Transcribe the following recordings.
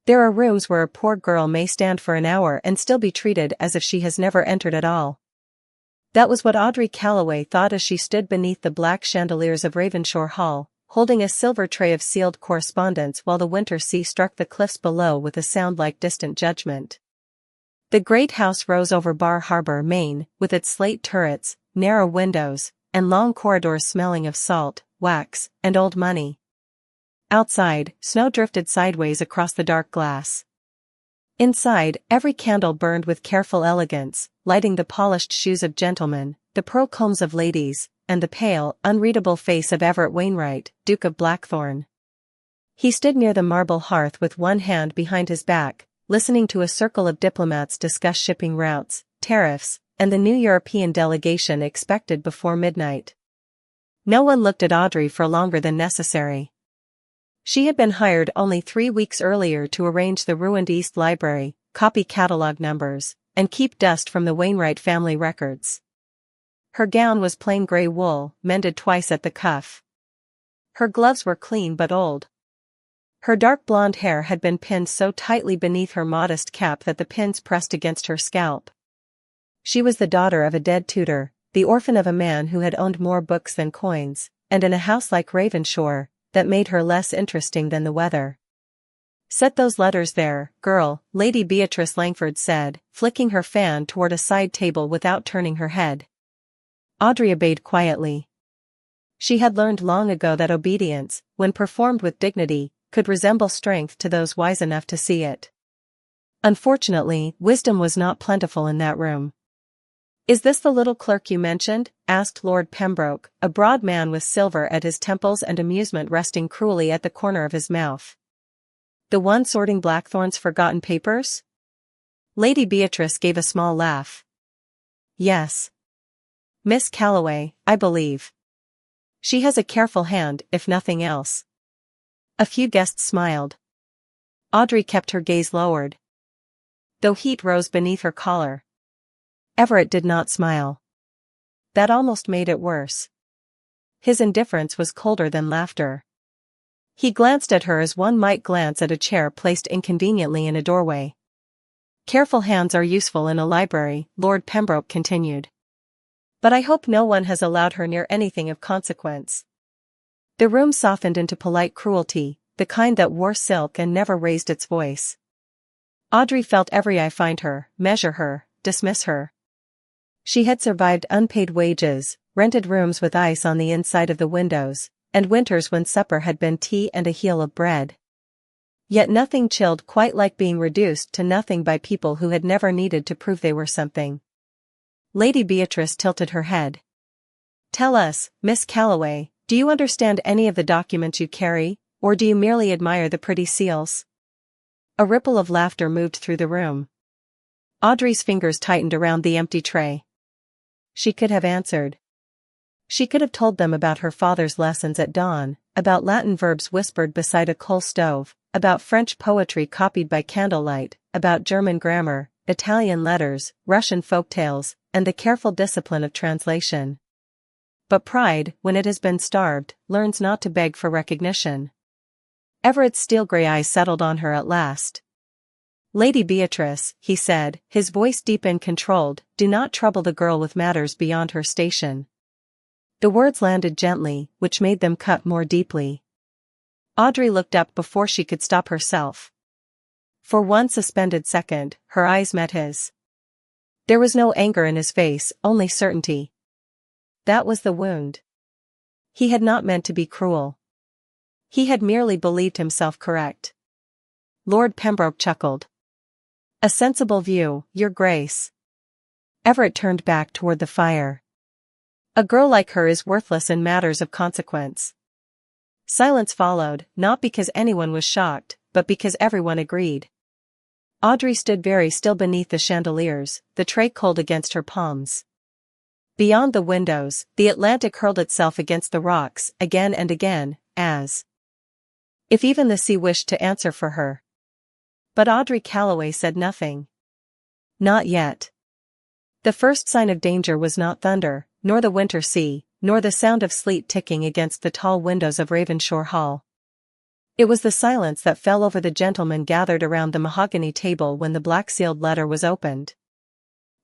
There are rooms where a poor girl may stand for an hour and still be treated as if she has never entered at all. That was what Audrey Calloway thought as she stood beneath the black chandeliers of Ravenshoe Hall, holding a silver tray of sealed correspondence while the winter sea struck the cliffs below with a sound like distant judgment. The great house rose over Bar Harbor, Maine, with its slate turrets, narrow windows, and long corridors smelling of salt, wax, and old money. Outside, snow drifted sideways across the dark glass. Inside, every candle burned with careful elegance, lighting the polished shoes of gentlemen, the pearl combs of ladies, and the pale, unreadable face of Everett Wainwright, Duke of Blackthorn. He stood near the marble hearth with one hand behind his back, listening to a circle of diplomats discuss shipping routes, tariffs, and the new European delegation expected before midnight. No one looked at Audrey for longer than necessary. She had been hired only 3 weeks earlier to arrange the ruined East Library, copy catalog numbers, and keep dust from the Wainwright family records. Her gown was plain gray wool, mended twice at the cuff. Her gloves were clean but old. Her dark blonde hair had been pinned so tightly beneath her modest cap that the pins pressed against her scalp. She was the daughter of a dead tutor, the orphan of a man who had owned more books than coins, and in a house like Ravenshoe, that made her less interesting than the weather. "Set those letters there, girl," Lady Beatrice Langford said, flicking her fan toward a side table without turning her head. Audrey obeyed quietly. She had learned long ago that obedience, when performed with dignity, could resemble strength to those wise enough to see it. Unfortunately, wisdom was not plentiful in that room. "Is this the little clerk you mentioned?" asked Lord Pembroke, a broad man with silver at his temples and amusement resting cruelly at the corner of his mouth. "The one sorting Blackthorn's forgotten papers?" Lady Beatrice gave a small laugh. "Yes. Miss Calloway, I believe. She has a careful hand, if nothing else." A few guests smiled. Audrey kept her gaze lowered, though heat rose beneath her collar. Everett did not smile. That almost made it worse. His indifference was colder than laughter. He glanced at her as one might glance at a chair placed inconveniently in a doorway. "Careful hands are useful in a library," Lord Pembroke continued. "But I hope no one has allowed her near anything of consequence." The room softened into polite cruelty, the kind that wore silk and never raised its voice. Audrey felt every eye find her, measure her, dismiss her. She had survived unpaid wages, rented rooms with ice on the inside of the windows, and winters when supper had been tea and a heel of bread. Yet nothing chilled quite like being reduced to nothing by people who had never needed to prove they were something. Lady Beatrice tilted her head. "Tell us, Miss Calloway, do you understand any of the documents you carry, or do you merely admire the pretty seals?" A ripple of laughter moved through the room. Audrey's fingers tightened around the empty tray. She could have answered. She could have told them about her father's lessons at dawn, about Latin verbs whispered beside a coal stove, about French poetry copied by candlelight, about German grammar, Italian letters, Russian folktales, and the careful discipline of translation. But pride, when it has been starved, learns not to beg for recognition. Everett's steel-gray eyes settled on her at last. "Lady Beatrice," he said, his voice deep and controlled, "do not trouble the girl with matters beyond her station." The words landed gently, which made them cut more deeply. Audrey looked up before she could stop herself. For one suspended second, her eyes met his. There was no anger in his face, only certainty. That was the wound. He had not meant to be cruel. He had merely believed himself correct. Lord Pembroke chuckled. "A sensible view, Your Grace." Everett turned back toward the fire. "A girl like her is worthless in matters of consequence." Silence followed, not because anyone was shocked, but because everyone agreed. Audrey stood very still beneath the chandeliers, the tray cold against her palms. Beyond the windows, the Atlantic hurled itself against the rocks, again and again, as if even the sea wished to answer for her. But Audrey Calloway said nothing. Not yet. The first sign of danger was not thunder, nor the winter sea, nor the sound of sleet ticking against the tall windows of Ravenshoe Hall. It was the silence that fell over the gentlemen gathered around the mahogany table when the black-sealed letter was opened.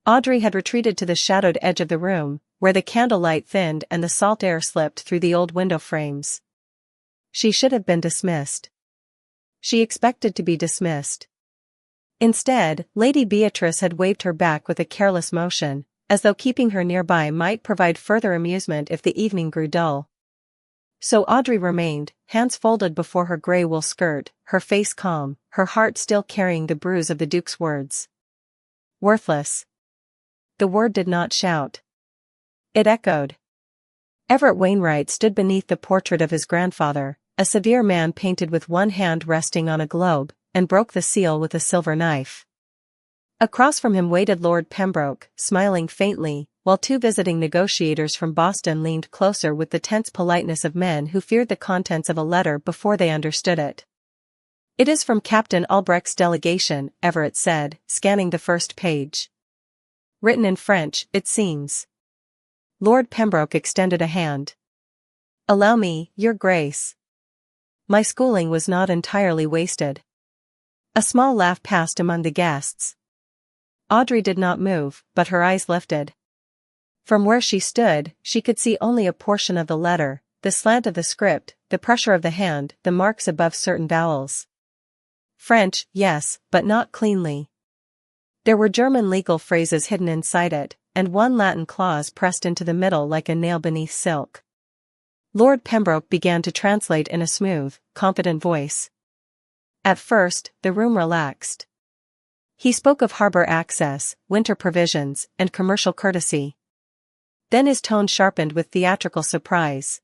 Audrey had retreated to the shadowed edge of the room, where the candlelight thinned and the salt air slipped through the old window frames. She should have been dismissed. She expected to be dismissed. Instead, Lady Beatrice had waved her back with a careless motion, as though keeping her nearby might provide further amusement if the evening grew dull. So Audrey remained, hands folded before her grey wool skirt, her face calm, her heart still carrying the bruise of the Duke's words. Worthless. The word did not shout. It echoed. Everett Wainwright stood beneath the portrait of his grandfather, a severe man painted with one hand resting on a globe, and broke the seal with a silver knife. Across from him waited Lord Pembroke, smiling faintly, while two visiting negotiators from Boston leaned closer with the tense politeness of men who feared the contents of a letter before they understood it. "It is from Captain Albrecht's delegation," Everett said, scanning the first page. "Written in French, it seems." Lord Pembroke extended a hand. "Allow me, Your Grace. My schooling was not entirely wasted." A small laugh passed among the guests. Audrey did not move, but her eyes lifted. From where she stood, she could see only a portion of the letter, the slant of the script, the pressure of the hand, the marks above certain vowels. French, yes, but not cleanly. There were German legal phrases hidden inside it, and one Latin clause pressed into the middle like a nail beneath silk. Lord Pembroke began to translate in a smooth, confident voice. At first, the room relaxed. He spoke of harbor access, winter provisions, and commercial courtesy. Then his tone sharpened with theatrical surprise.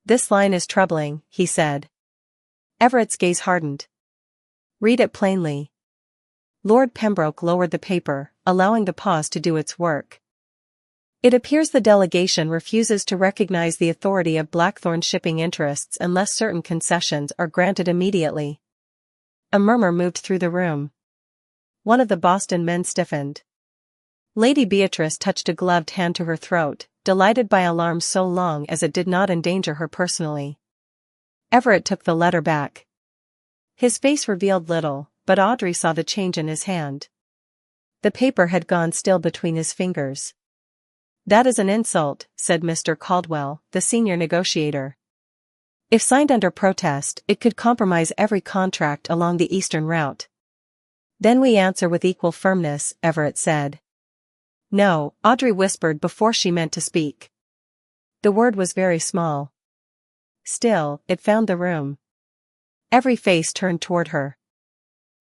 "This line is troubling," he said. Everett's gaze hardened. "Read it plainly." Lord Pembroke lowered the paper, allowing the pause to do its work. "It appears the delegation refuses to recognize the authority of Blackthorn shipping interests unless certain concessions are granted immediately." A murmur moved through the room. One of the Boston men stiffened. Lady Beatrice touched a gloved hand to her throat, delighted by alarm so long as it did not endanger her personally. Everett took the letter back. His face revealed little, but Audrey saw the change in his hand. The paper had gone still between his fingers. "That is an insult," said Mr. Caldwell, the senior negotiator. "If signed under protest, it could compromise every contract along the eastern route." "Then we answer with equal firmness," Everett said. "No," Audrey whispered before she meant to speak. The word was very small. Still, it found the room. Every face turned toward her.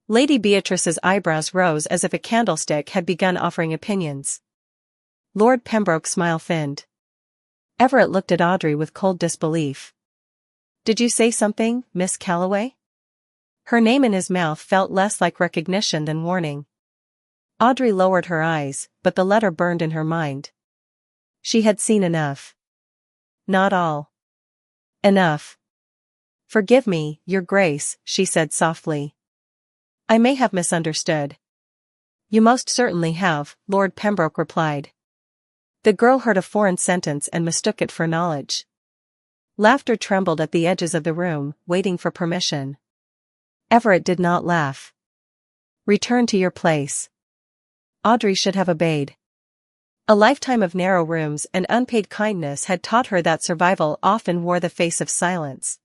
Lady Beatrice's eyebrows rose as if a candlestick had begun offering opinions. Lord Pembroke's smile thinned. Everett looked at Audrey with cold disbelief. "Did you say something, Miss Calloway?" Her name in his mouth felt less like recognition than warning. Audrey lowered her eyes, but the letter burned in her mind. She had seen enough. Not all. Enough. "Forgive me, Your Grace," she said softly. "I may have misunderstood." "You most certainly have," Lord Pembroke replied. The girl heard a foreign sentence and mistook it for knowledge. Laughter trembled at the edges of the room, waiting for permission. Everett did not laugh. "Return to your place." Audrey should have obeyed. A lifetime of narrow rooms and unpaid kindness had taught her that survival often wore the face of silence.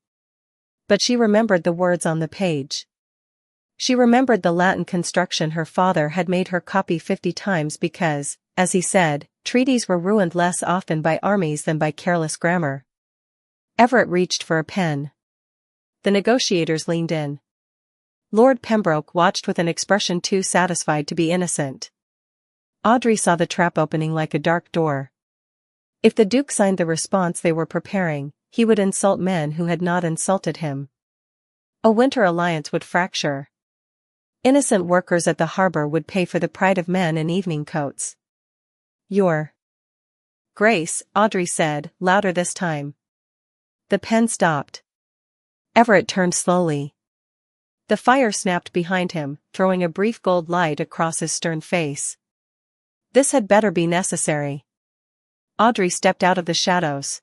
But she remembered the words on the page. She remembered the Latin construction her father had made her copy 50 times because, as he said, treaties were ruined less often by armies than by careless grammar. Everett reached for a pen. The negotiators leaned in. Lord Pembroke watched with an expression too satisfied to be innocent. Audrey saw the trap opening like a dark door. If the Duke signed the response they were preparing, he would insult men who had not insulted him. A winter alliance would fracture. Innocent workers at the harbor would pay for the pride of men in evening coats. "Your Grace," Audrey said, louder this time. The pen stopped. Everett turned slowly. The fire snapped behind him, throwing a brief gold light across his stern face. This had better be necessary. Audrey stepped out of the shadows.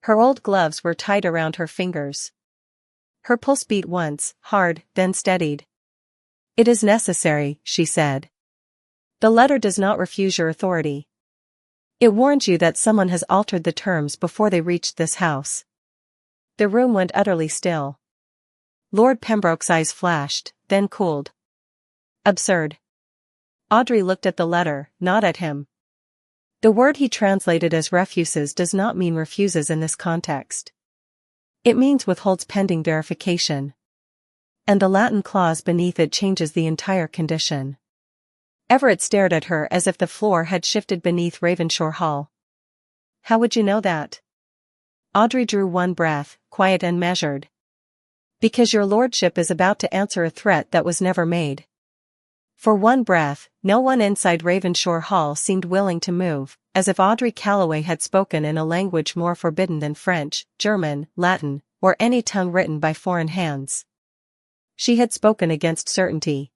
Her old gloves were tied around her fingers. Her pulse beat once, hard, then steadied. "It is necessary," she said. "The letter does not refuse your authority. It warns you that someone has altered the terms before they reached this house." The room went utterly still. Lord Pembroke's eyes flashed, then cooled. "Absurd." Audrey looked at the letter, not at him. The word he translated as refuses does not mean refuses in this context. It means withholds pending verification. And the Latin clause beneath it changes the entire condition. Everett stared at her as if the floor had shifted beneath Ravenshoe Hall. "How would you know that?" Audrey drew one breath, quiet and measured. "Because your lordship is about to answer a threat that was never made." For one breath, no one inside Ravenshoe Hall seemed willing to move, as if Audrey Calloway had spoken in a language more forbidden than French, German, Latin, or any tongue written by foreign hands. She had spoken against certainty.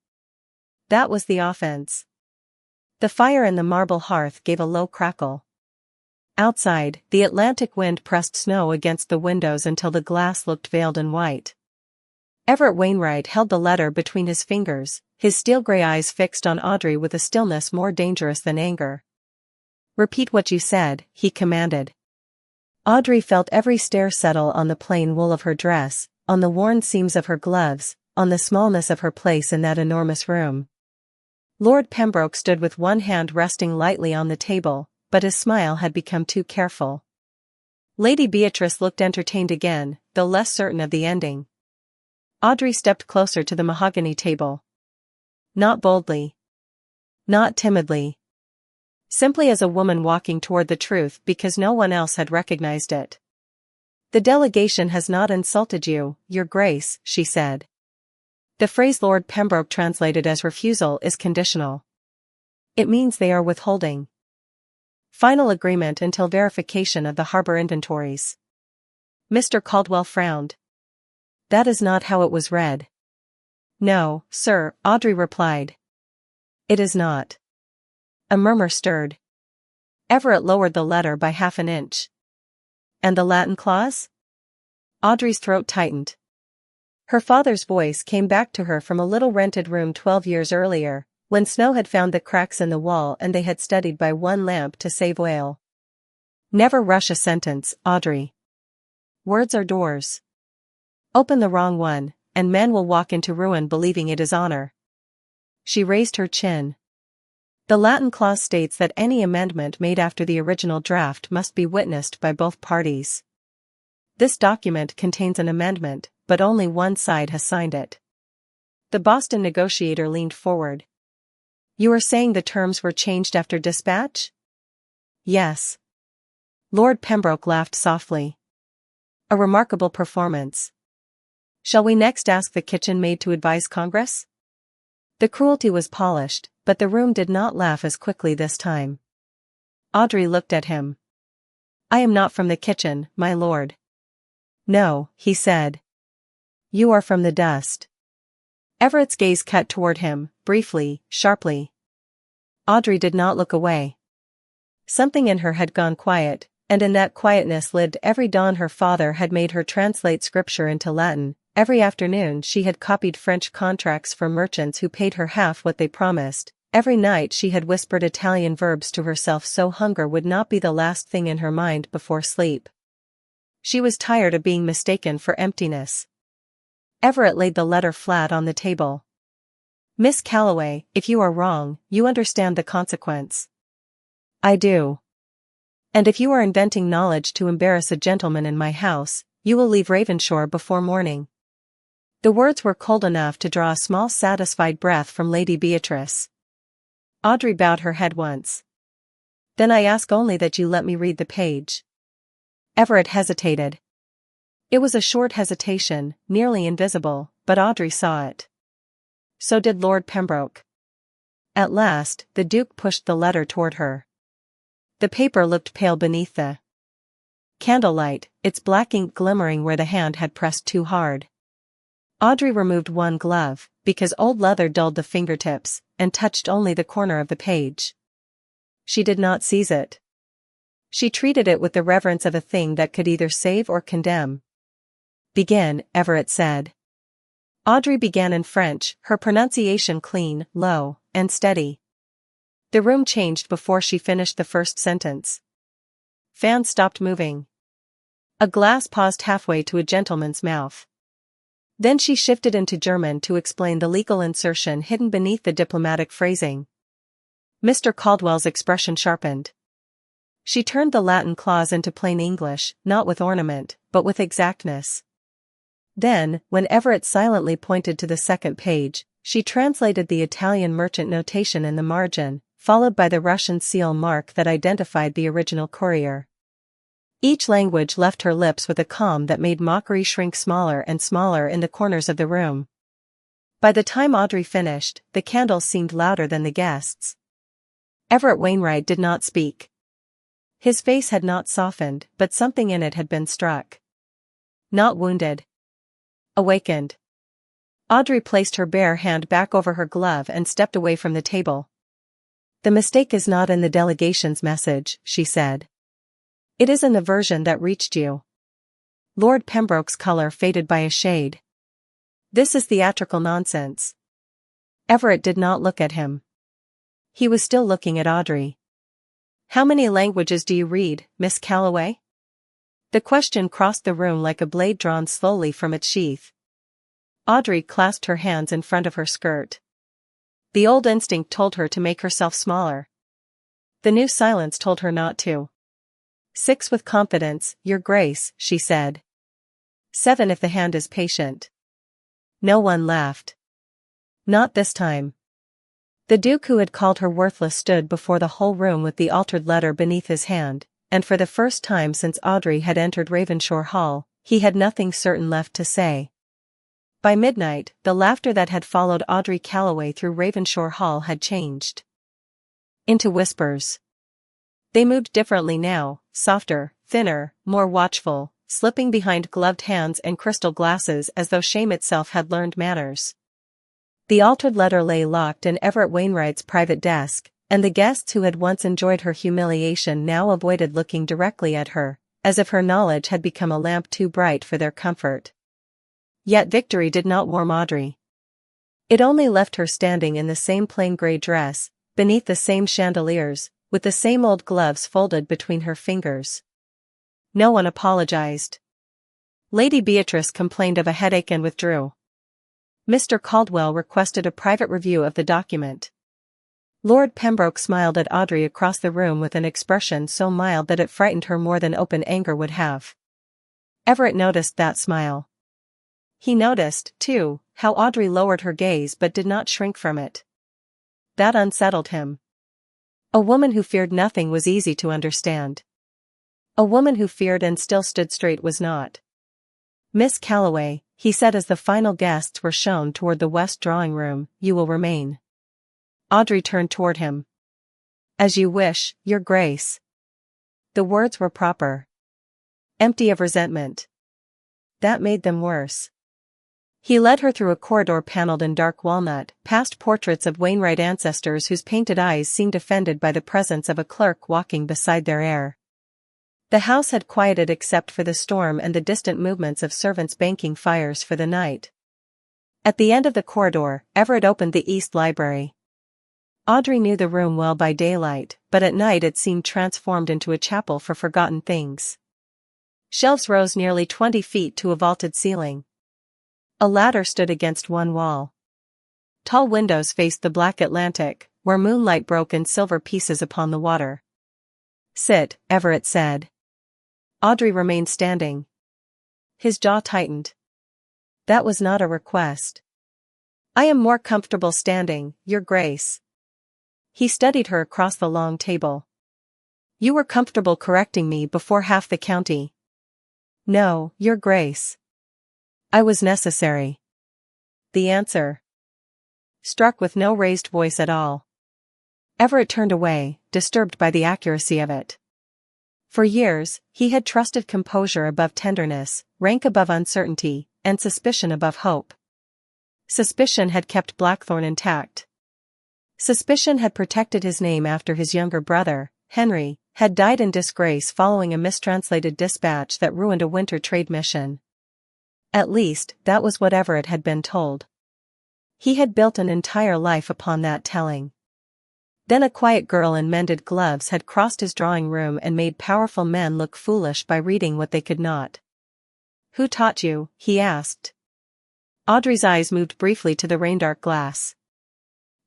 That was the offense. The fire in the marble hearth gave a low crackle. Outside, the Atlantic wind pressed snow against the windows until the glass looked veiled in white. Everett Wainwright held the letter between his fingers, his steel-gray eyes fixed on Audrey with a stillness more dangerous than anger. "Repeat what you said," he commanded. Audrey felt every stare settle on the plain wool of her dress, on the worn seams of her gloves, on the smallness of her place in that enormous room. Lord Pembroke stood with one hand resting lightly on the table, but his smile had become too careful. Lady Beatrice looked entertained again, though less certain of the ending. Audrey stepped closer to the mahogany table. Not boldly. Not timidly. Simply as a woman walking toward the truth because no one else had recognized it. "The delegation has not insulted you, Your Grace," she said. The phrase Lord Pembroke translated as refusal is conditional. It means they are withholding final agreement until verification of the harbor inventories. Mr. Caldwell frowned. "That is not how it was read." "No, sir," Audrey replied. "It is not." A murmur stirred. Everett lowered the letter by half an inch. "And the Latin clause?" Audrey's throat tightened. Her father's voice came back to her from a little rented room 12 years earlier, when snow had found the cracks in the wall and they had studied by one lamp to save oil. "Never rush a sentence, Audrey. Words are doors. Open the wrong one, and men will walk into ruin believing it is honor." She raised her chin. "The Latin clause states that any amendment made after the original draft must be witnessed by both parties. This document contains an amendment, but only one side has signed it." The Boston negotiator leaned forward. "You are saying the terms were changed after dispatch?" "Yes." Lord Pembroke laughed softly. "A remarkable performance. Shall we next ask the kitchen maid to advise Congress?" The cruelty was polished, but the room did not laugh as quickly this time. Audrey looked at him. "I am not from the kitchen, my lord." "No," he said. "You are from the dust." Everett's gaze cut toward him, briefly, sharply. Audrey did not look away. Something in her had gone quiet, and in that quietness lived every dawn her father had made her translate scripture into Latin. Every afternoon she had copied French contracts from merchants who paid her half what they promised. Every night she had whispered Italian verbs to herself so hunger would not be the last thing in her mind before sleep. She was tired of being mistaken for emptiness. Everett laid the letter flat on the table. "Miss Calloway, if you are wrong, you understand the consequence." "I do. And if you are inventing knowledge to embarrass a gentleman in my house, you will leave Ravenshoe before morning." The words were cold enough to draw a small satisfied breath from Lady Beatrice. Audrey bowed her head once. "Then I ask only that you let me read the page." Everett hesitated. It was a short hesitation, nearly invisible, but Audrey saw it. So did Lord Pembroke. At last, the Duke pushed the letter toward her. The paper looked pale beneath the candlelight, its black ink glimmering where the hand had pressed too hard. Audrey removed one glove, because old leather dulled the fingertips, and touched only the corner of the page. She did not seize it. She treated it with the reverence of a thing that could either save or condemn. Begin, Everett said. Audrey began in French, her pronunciation clean, low, and steady. The room changed before she finished the first sentence. Fans stopped moving. A glass paused halfway to a gentleman's mouth. Then she shifted into German to explain the legal insertion hidden beneath the diplomatic phrasing. Mr. Caldwell's expression sharpened. She turned the Latin clause into plain English, not with ornament, but with exactness. Then, when Everett silently pointed to the second page, she translated the Italian merchant notation in the margin, followed by the Russian seal mark that identified the original courier. Each language left her lips with a calm that made mockery shrink smaller and smaller in the corners of the room. By the time Audrey finished, the candles seemed louder than the guests. Everett Wainwright did not speak. His face had not softened, but something in it had been struck. Not wounded. Awakened. Audrey placed her bare hand back over her glove and stepped away from the table. The mistake is not in the delegation's message, she said. It is in the version that reached you. Lord Pembroke's color faded by a shade. This is theatrical nonsense. Everett did not look at him. He was still looking at Audrey. How many languages do you read, Miss Calloway? The question crossed the room like a blade drawn slowly from its sheath. Audrey clasped her hands in front of her skirt. The old instinct told her to make herself smaller. The new silence told her not to. 6 with confidence, Your Grace, she said. 7 if the hand is patient. No one laughed. Not this time. The Duke who had called her worthless stood before the whole room with the altered letter beneath his hand, and for the first time since Audrey had entered Ravenshoe Hall, he had nothing certain left to say. By midnight, the laughter that had followed Audrey Calloway through Ravenshoe Hall had changed into whispers. They moved differently now, softer, thinner, more watchful, slipping behind gloved hands and crystal glasses as though shame itself had learned manners. The altered letter lay locked in Everett Wainwright's private desk, and the guests who had once enjoyed her humiliation now avoided looking directly at her, as if her knowledge had become a lamp too bright for their comfort. Yet victory did not warm Audrey. It only left her standing in the same plain grey dress, beneath the same chandeliers, with the same old gloves folded between her fingers. No one apologized. Lady Beatrice complained of a headache and withdrew. Mr. Caldwell requested a private review of the document. Lord Pembroke smiled at Audrey across the room with an expression so mild that it frightened her more than open anger would have. Everett noticed that smile. He noticed, too, how Audrey lowered her gaze but did not shrink from it. That unsettled him. A woman who feared nothing was easy to understand. A woman who feared and still stood straight was not. Miss Calloway, he said as the final guests were shown toward the west drawing room, you will remain. Audrey turned toward him. As you wish, Your Grace. The words were proper. Empty of resentment. That made them worse. He led her through a corridor paneled in dark walnut, past portraits of Wainwright ancestors whose painted eyes seemed offended by the presence of a clerk walking beside their heir. The house had quieted except for the storm and the distant movements of servants banking fires for the night. At the end of the corridor, Everett opened the East Library. Audrey knew the room well by daylight, but at night it seemed transformed into a chapel for forgotten things. Shelves rose nearly 20 feet to a vaulted ceiling. A ladder stood against one wall. Tall windows faced the black Atlantic, where moonlight broke in silver pieces upon the water. Sit, Everett said. Audrey remained standing. His jaw tightened. That was not a request. I am more comfortable standing, Your Grace. He studied her across the long table. You were comfortable correcting me before half the county. No, Your Grace. I was necessary. The answer. Struck with no raised voice at all. Everett turned away, disturbed by the accuracy of it. For years, he had trusted composure above tenderness, rank above uncertainty, and suspicion above hope. Suspicion had kept Blackthorn intact. Suspicion had protected his name after his younger brother, Henry, had died in disgrace following a mistranslated dispatch that ruined a winter trade mission. At least, that was what Everett had been told. He had built an entire life upon that telling. Then a quiet girl in mended gloves had crossed his drawing room and made powerful men look foolish by reading what they could not. "Who taught you?" he asked. Audrey's eyes moved briefly to the rain-dark glass.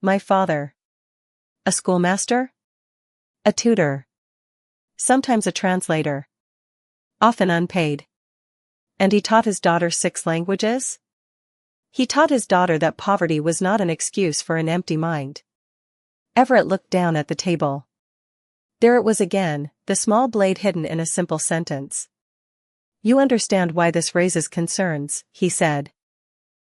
"My father." "A schoolmaster?" "A tutor. Sometimes a translator. Often unpaid." "And he taught his daughter 6 languages?" "He taught his daughter that poverty was not an excuse for an empty mind." Everett looked down at the table. There it was again, the small blade hidden in a simple sentence. "You understand why this raises concerns," he said.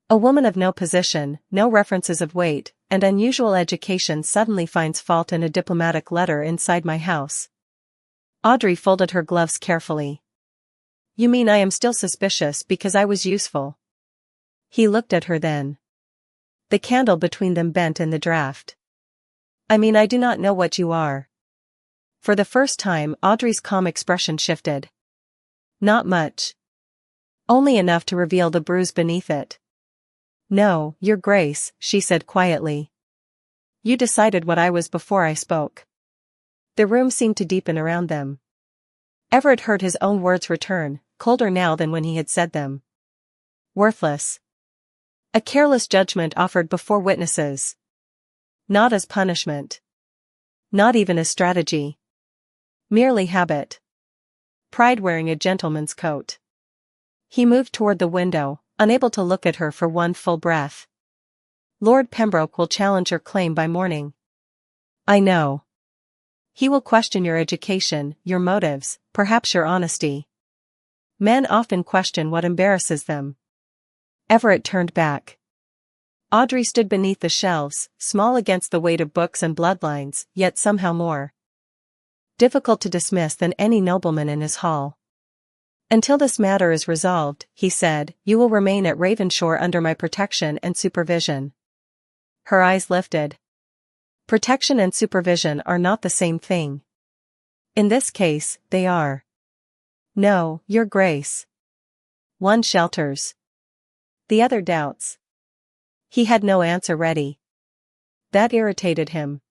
"A woman of no position, no references of weight, and unusual education suddenly finds fault in a diplomatic letter inside my house." Audrey folded her gloves carefully. "You mean I am still suspicious because I was useful?" He looked at her then. The candle between them bent in the draught. "I mean I do not know what you are." For the first time Audrey's calm expression shifted. "Not much. Only enough to reveal the bruise beneath it." "No, Your Grace," she said quietly. "You decided what I was before I spoke." The room seemed to deepen around them. Everett heard his own words return, colder now than when he had said them. "Worthless. A careless judgment offered before witnesses. Not as punishment. Not even as strategy. Merely habit. Pride wearing a gentleman's coat." He moved toward the window, unable to look at her for one full breath. "Lord Pembroke will challenge your claim by morning." "I know. He will question your education, your motives, perhaps your honesty. Men often question what embarrasses them." Everett turned back. Audrey stood beneath the shelves, small against the weight of books and bloodlines, yet somehow more difficult to dismiss than any nobleman in his hall. "Until this matter is resolved," he said, "you will remain at Ravenshore under my protection and supervision." Her eyes lifted. "Protection and supervision are not the same thing." "In this case, they are." "No, Your Grace. One shelters. The other doubts." He had no answer ready. That irritated him.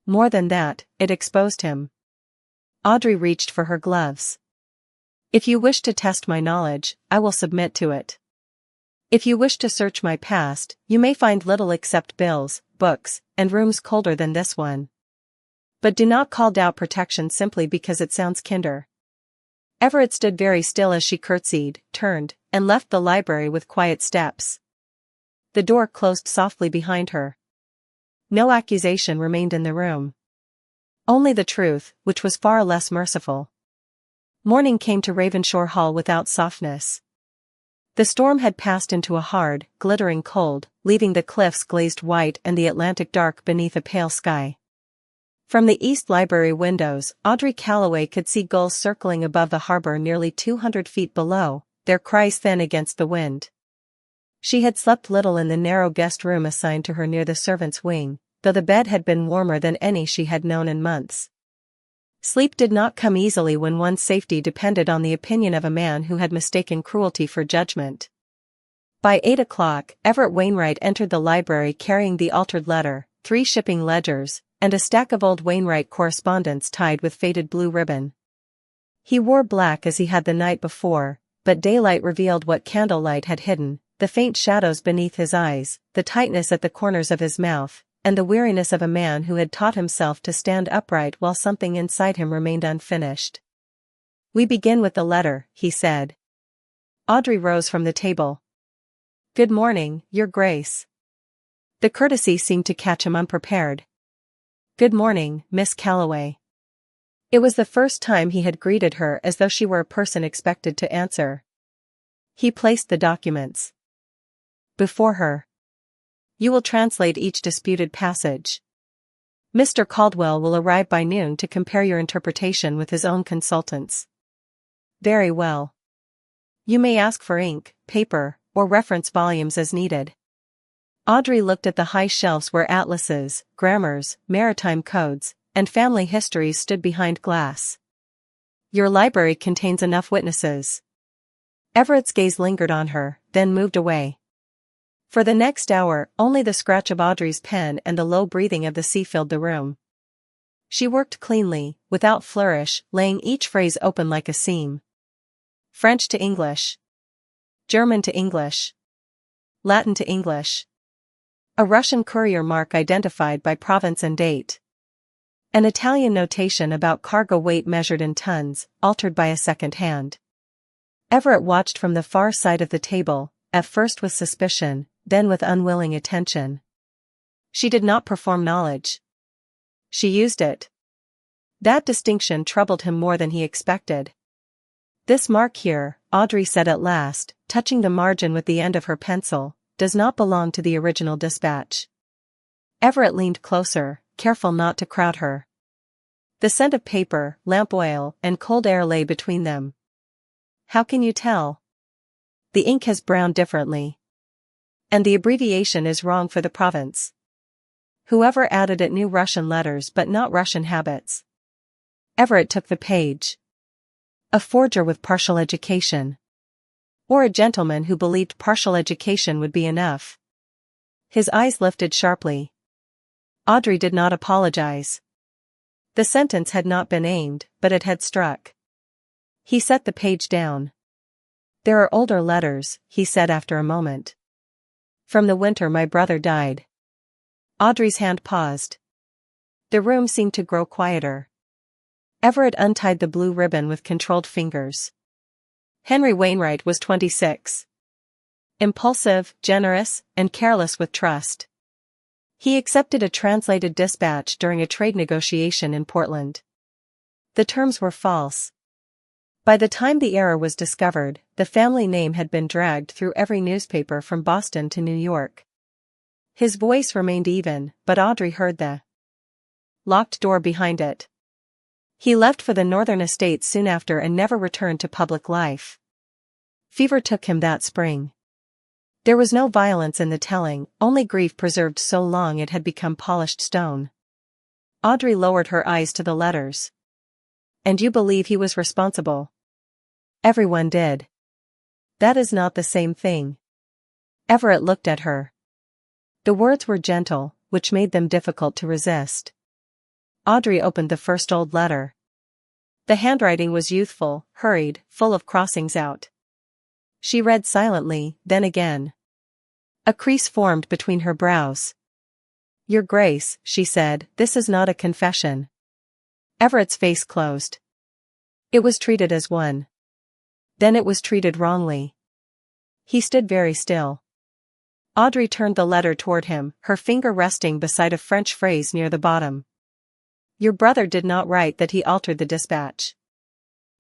More than that, it exposed him. Audrey reached for her gloves. "If you wish to test my knowledge, I will submit to it. If you wish to search my past, you may find little except bills, books, and rooms colder than this one. But do not call doubt protection simply because it sounds kinder." Everett stood very still as she curtsied, turned, and left the library with quiet steps. The door closed softly behind her. No accusation remained in the room. Only the truth, which was far less merciful. Morning came to Ravenshore Hall without softness. The storm had passed into a hard, glittering cold, leaving the cliffs glazed white and the Atlantic dark beneath a pale sky. From the east library windows, Audrey Calloway could see gulls circling above the harbor nearly 200 feet below, their cries thin against the wind. She had slept little in the narrow guest room assigned to her near the servants' wing, though the bed had been warmer than any she had known in months. Sleep did not come easily when one's safety depended on the opinion of a man who had mistaken cruelty for judgment. By 8 o'clock, Everett Wainwright entered the library carrying the altered letter, 3 shipping ledgers, and a stack of old Wainwright correspondence tied with faded blue ribbon. He wore black as he had the night before, but daylight revealed what candlelight had hidden, the faint shadows beneath his eyes, the tightness at the corners of his mouth, and the weariness of a man who had taught himself to stand upright while something inside him remained unfinished. "We begin with the letter," he said. Audrey rose from the table. "Good morning, Your Grace." The courtesy seemed to catch him unprepared. "Good morning, Miss Calloway." It was the first time he had greeted her as though she were a person expected to answer. He placed the documents before her. "You will translate each disputed passage. Mr. Caldwell will arrive by noon to compare your interpretation with his own consultants." "Very well. You may ask for ink, paper, or reference volumes as needed." Audrey looked at the high shelves where atlases, grammars, maritime codes, and family histories stood behind glass. "Your library contains enough witnesses." Everett's gaze lingered on her, then moved away. For the next hour, only the scratch of Audrey's pen and the low breathing of the sea filled the room. She worked cleanly, without flourish, laying each phrase open like a seam. French to English. German to English. Latin to English. A Russian courier mark identified by province and date. An Italian notation about cargo weight measured in tons, altered by a second hand. Everett watched from the far side of the table, at first with suspicion, then with unwilling attention. She did not perform knowledge. She used it. That distinction troubled him more than he expected. This mark here, Audrey said at last, touching the margin with the end of her pencil, does not belong to the original dispatch. Everett leaned closer, careful not to crowd her. The scent of paper, lamp oil, and cold air lay between them. How can you tell? The ink has browned differently. And the abbreviation is wrong for the province. Whoever added it knew Russian letters but not Russian habits. Everett took the page. A forger with partial education. Or a gentleman who believed partial education would be enough. His eyes lifted sharply. Audrey did not apologize. The sentence had not been aimed, but it had struck. He set the page down. There are older letters, he said after a moment. From the winter my brother died. Audrey's hand paused. The room seemed to grow quieter. Everett untied the blue ribbon with controlled fingers. Henry Wainwright was 26. Impulsive, generous, and careless with trust. He accepted a translated dispatch during a trade negotiation in Portland. The terms were false. By the time the error was discovered, the family name had been dragged through every newspaper from Boston to New York. His voice remained even, but Audrey heard the locked door behind it. He left for the northern estates soon after and never returned to public life. Fever took him that spring. There was no violence in the telling, only grief preserved so long it had become polished stone. Audrey lowered her eyes to the letters. And you believe he was responsible? Everyone did. That is not the same thing. Everett looked at her. The words were gentle, which made them difficult to resist. Audrey opened the first old letter. The handwriting was youthful, hurried, full of crossings out. She read silently, then again. A crease formed between her brows. Your Grace, she said, this is not a confession. Everett's face closed. It was treated as one. Then it was treated wrongly. He stood very still. Audrey turned the letter toward him, her finger resting beside a French phrase near the bottom. Your brother did not write that he altered the dispatch.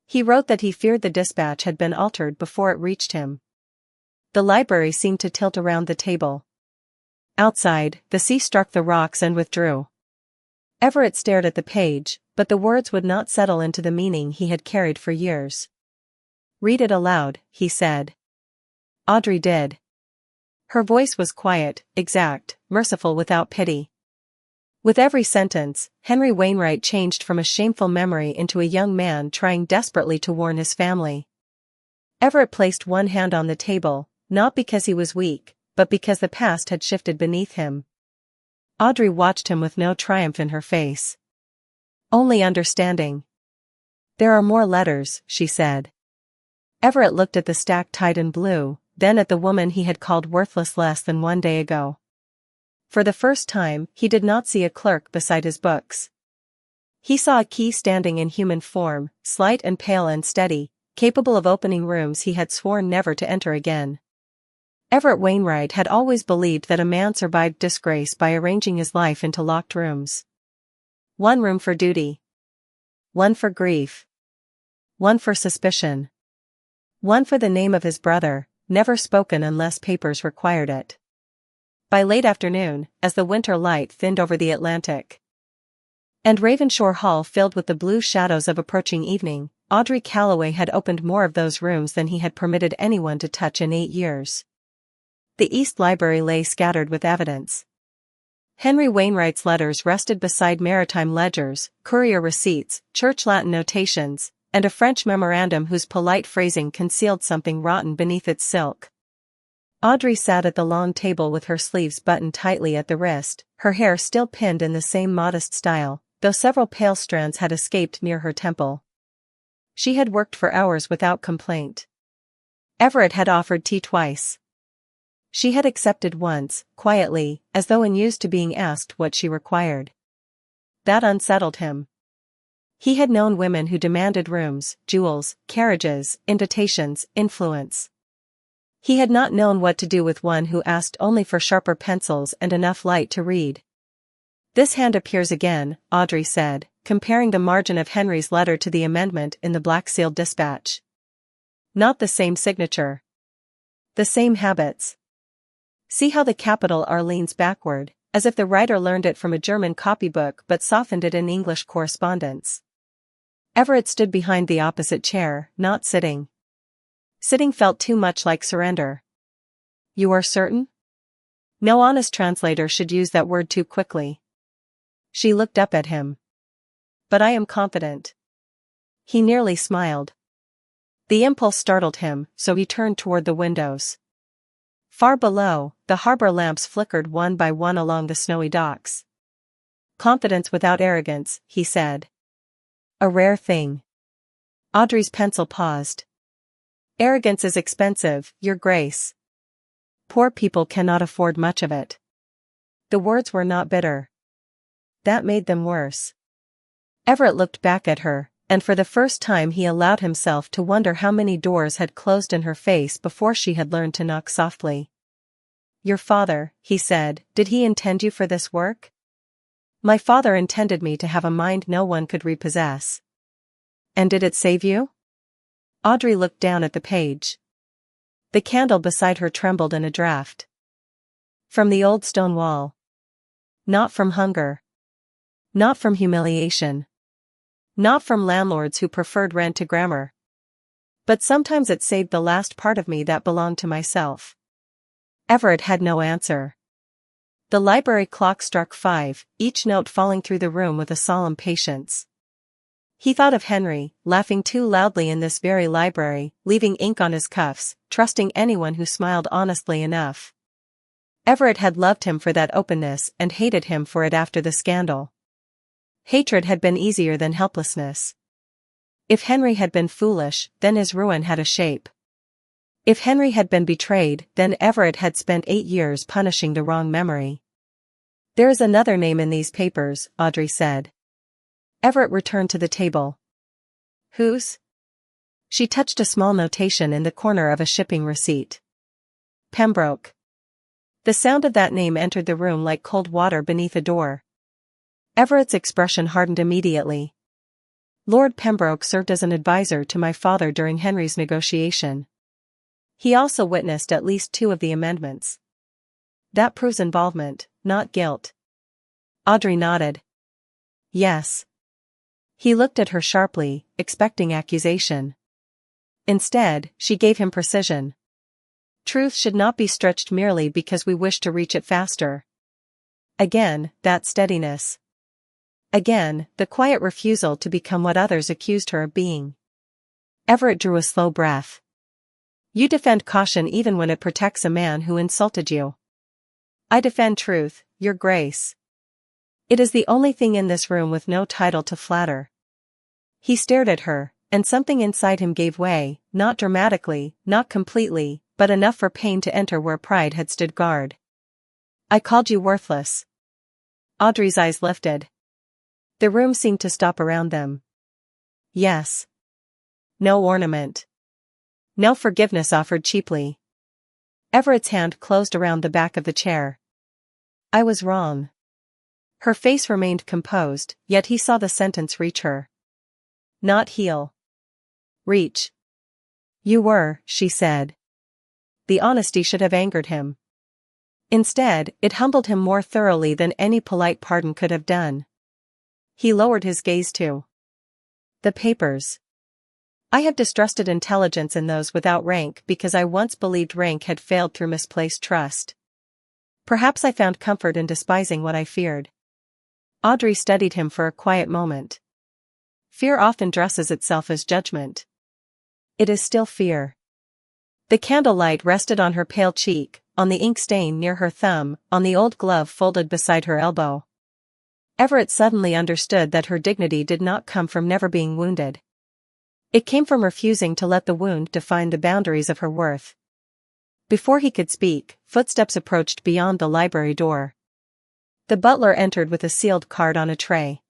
He wrote that he feared the dispatch had been altered before it reached him. The library seemed to tilt around the table. Outside, the sea struck the rocks and withdrew. Everett stared at the page, but the words would not settle into the meaning he had carried for years. Read it aloud, he said. Audrey did. Her voice was quiet, exact, merciful without pity. With every sentence, Henry Wainwright changed from a shameful memory into a young man trying desperately to warn his family. Everett placed one hand on the table, not because he was weak, but because the past had shifted beneath him. Audrey watched him with no triumph in her face. Only understanding. There are more letters, she said. Everett looked at the stack tied in blue, then at the woman he had called worthless less than one day ago. For the first time, he did not see a clerk beside his books. He saw a key standing in human form, slight and pale and steady, capable of opening rooms he had sworn never to enter again. Everett Wainwright had always believed that a man survived disgrace by arranging his life into locked rooms. One room for duty. One for grief. One for suspicion. One for the name of his brother, never spoken unless papers required it. By late afternoon, as the winter light thinned over the Atlantic, and Ravensshore Hall filled with the blue shadows of approaching evening, Audrey Calloway had opened more of those rooms than he had permitted anyone to touch in 8 years. The East Library lay scattered with evidence. Henry Wainwright's letters rested beside maritime ledgers, courier receipts, church Latin notations, and a French memorandum whose polite phrasing concealed something rotten beneath its silk. Audrey sat at the long table with her sleeves buttoned tightly at the wrist, her hair still pinned in the same modest style, though several pale strands had escaped near her temple. She had worked for hours without complaint. Everett had offered tea twice. She had accepted once, quietly, as though unused to being asked what she required. That unsettled him. He had known women who demanded rooms, jewels, carriages, invitations, influence. He had not known what to do with one who asked only for sharper pencils and enough light to read. "This hand appears again," Audrey said, comparing the margin of Henry's letter to the amendment in the black-sealed dispatch. "Not the same signature. The same habits. See how the capital R leans backward, as if the writer learned it from a German copybook but softened it in English correspondence." Everett stood behind the opposite chair, not sitting. Sitting felt too much like surrender. "You are certain?" No honest translator should use that word too quickly. She looked up at him. "But I am confident." He nearly smiled. The impulse startled him, so he turned toward the windows. Far below, the harbor lamps flickered one by one along the snowy docks. "Confidence without arrogance," he said. "A rare thing." Audrey's pencil paused. "Arrogance is expensive, Your Grace. Poor people cannot afford much of it." The words were not bitter. That made them worse. Everett looked back at her, and for the first time he allowed himself to wonder how many doors had closed in her face before she had learned to knock softly. "Your father," he said, "did he intend you for this work?" "My father intended me to have a mind no one could repossess." "And did it save you?" Audrey looked down at the page. The candle beside her trembled in a draught. "From the old stone wall. Not from hunger. Not from humiliation. Not from landlords who preferred rent to grammar. But sometimes it saved the last part of me that belonged to myself." Everett had no answer. The library clock struck 5, each note falling through the room with a solemn patience. He thought of Henry, laughing too loudly in this very library, leaving ink on his cuffs, trusting anyone who smiled honestly enough. Everett had loved him for that openness and hated him for it after the scandal. Hatred had been easier than helplessness. If Henry had been foolish, then his ruin had a shape. If Henry had been betrayed, then Everett had spent 8 years punishing the wrong memory. "There is another name in these papers," Audrey said. Everett returned to the table. "Whose?" She touched a small notation in the corner of a shipping receipt. "Pembroke." The sound of that name entered the room like cold water beneath a door. Everett's expression hardened immediately. "Lord Pembroke served as an advisor to my father during Henry's negotiation. He also witnessed at least 2 of the amendments." "That proves involvement, not guilt." Audrey nodded. "Yes." He looked at her sharply, expecting accusation. Instead, she gave him precision. "Truth should not be stretched merely because we wish to reach it faster." Again, that steadiness. Again, the quiet refusal to become what others accused her of being. Everett drew a slow breath. "You defend caution even when it protects a man who insulted you." "I defend truth, Your Grace. It is the only thing in this room with no title to flatter." He stared at her, and something inside him gave way, not dramatically, not completely, but enough for pain to enter where pride had stood guard. "I called you worthless." Audrey's eyes lifted. The room seemed to stop around them. "Yes." No ornament. No forgiveness offered cheaply. Everett's hand closed around the back of the chair. "I was wrong." Her face remained composed, yet he saw the sentence reach her. Not heal. Reach. "You were," she said. The honesty should have angered him. Instead, it humbled him more thoroughly than any polite pardon could have done. He lowered his gaze to the papers. "I have distrusted intelligence in those without rank because I once believed rank had failed through misplaced trust. Perhaps I found comfort in despising what I feared." Audrey studied him for a quiet moment. fear often dresses itself as judgment. It is still fear. The candlelight rested on her pale cheek, on the ink stain near her thumb, on the old glove folded beside her elbow. Everett suddenly understood that her dignity did not come from never being wounded. It came from refusing to let the wound define the boundaries of her worth. Before he could speak, footsteps approached beyond the library door. The butler entered with a sealed card on a tray.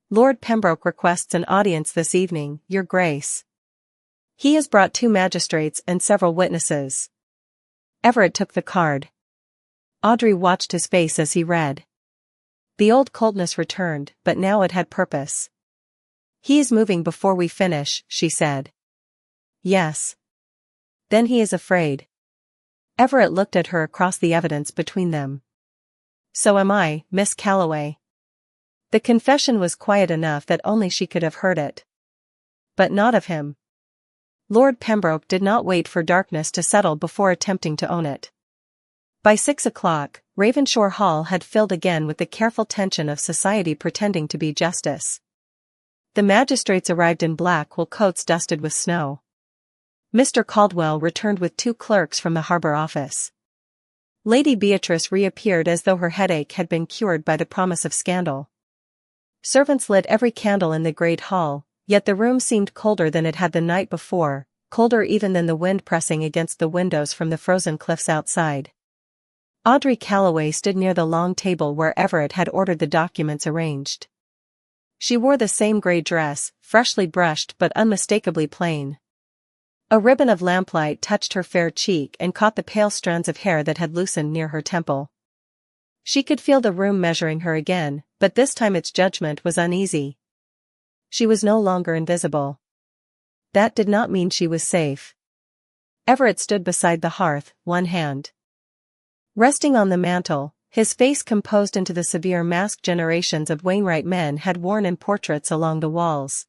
"Lord Pembroke requests an audience this evening, Your Grace. He has brought 2 magistrates and several witnesses." Everett took the card. Audrey watched his face as he read. The old coldness returned, but now it had purpose. "He is moving before we finish," she said. "Yes. Then he is afraid." Everett looked at her across the evidence between them. "So am I, Miss Calloway." The confession was quiet enough that only she could have heard it. But not of him. Lord Pembroke did not wait for darkness to settle before attempting to own it. By 6 o'clock, Ravenshoe Hall had filled again with the careful tension of society pretending to be justice. The magistrates arrived in black wool coats dusted with snow. Mr. Caldwell returned with 2 clerks from the harbour office. Lady Beatrice reappeared as though her headache had been cured by the promise of scandal. Servants lit every candle in the great hall, yet the room seemed colder than it had the night before, colder even than the wind pressing against the windows from the frozen cliffs outside. Audrey Calloway stood near the long table where Everett had ordered the documents arranged. She wore the same grey dress, freshly brushed but unmistakably plain. A ribbon of lamplight touched her fair cheek and caught the pale strands of hair that had loosened near her temple. She could feel the room measuring her again, but this time its judgment was uneasy. She was no longer invisible. That did not mean she was safe. Everett stood beside the hearth, one hand resting on the mantel, his face composed into the severe mask generations of Wainwright men had worn in portraits along the walls.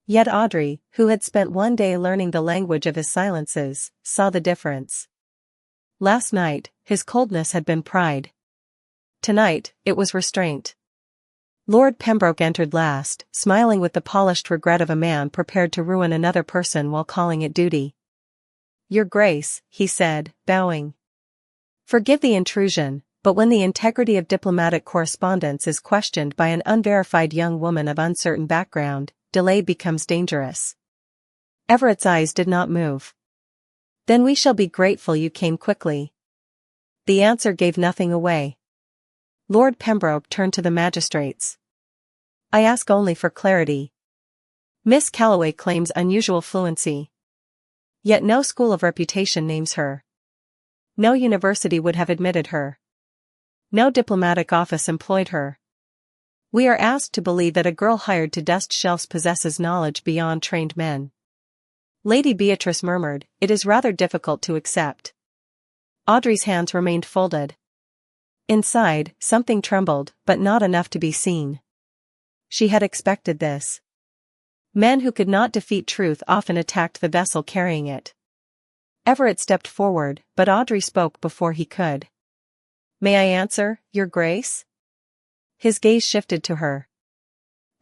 Yet Audrey, who had spent one day learning the language of his silences, saw the difference. Last night, his coldness had been pride. Tonight, it was restraint. Lord Pembroke entered last, smiling with the polished regret of a man prepared to ruin another person while calling it duty. "Your Grace," he said, bowing. "Forgive the intrusion, but when the integrity of diplomatic correspondence is questioned by an unverified young woman of uncertain background, delay becomes dangerous." Everett's eyes did not move. "Then we shall be grateful you came quickly." The answer gave nothing away. Lord Pembroke turned to the magistrates. "I ask only for clarity. Miss Calloway claims unusual fluency. Yet no school of reputation names her. No university would have admitted her. No diplomatic office employed her. We are asked to believe that a girl hired to dust shelves possesses knowledge beyond trained men." Lady Beatrice murmured, "It is rather difficult to accept." Audrey's hands remained folded. Inside, something trembled, but not enough to be seen. She had expected this. Men who could not defeat truth often attacked the vessel carrying it. Everett stepped forward, but Audrey spoke before he could. "May I answer, Your Grace?" His gaze shifted to her.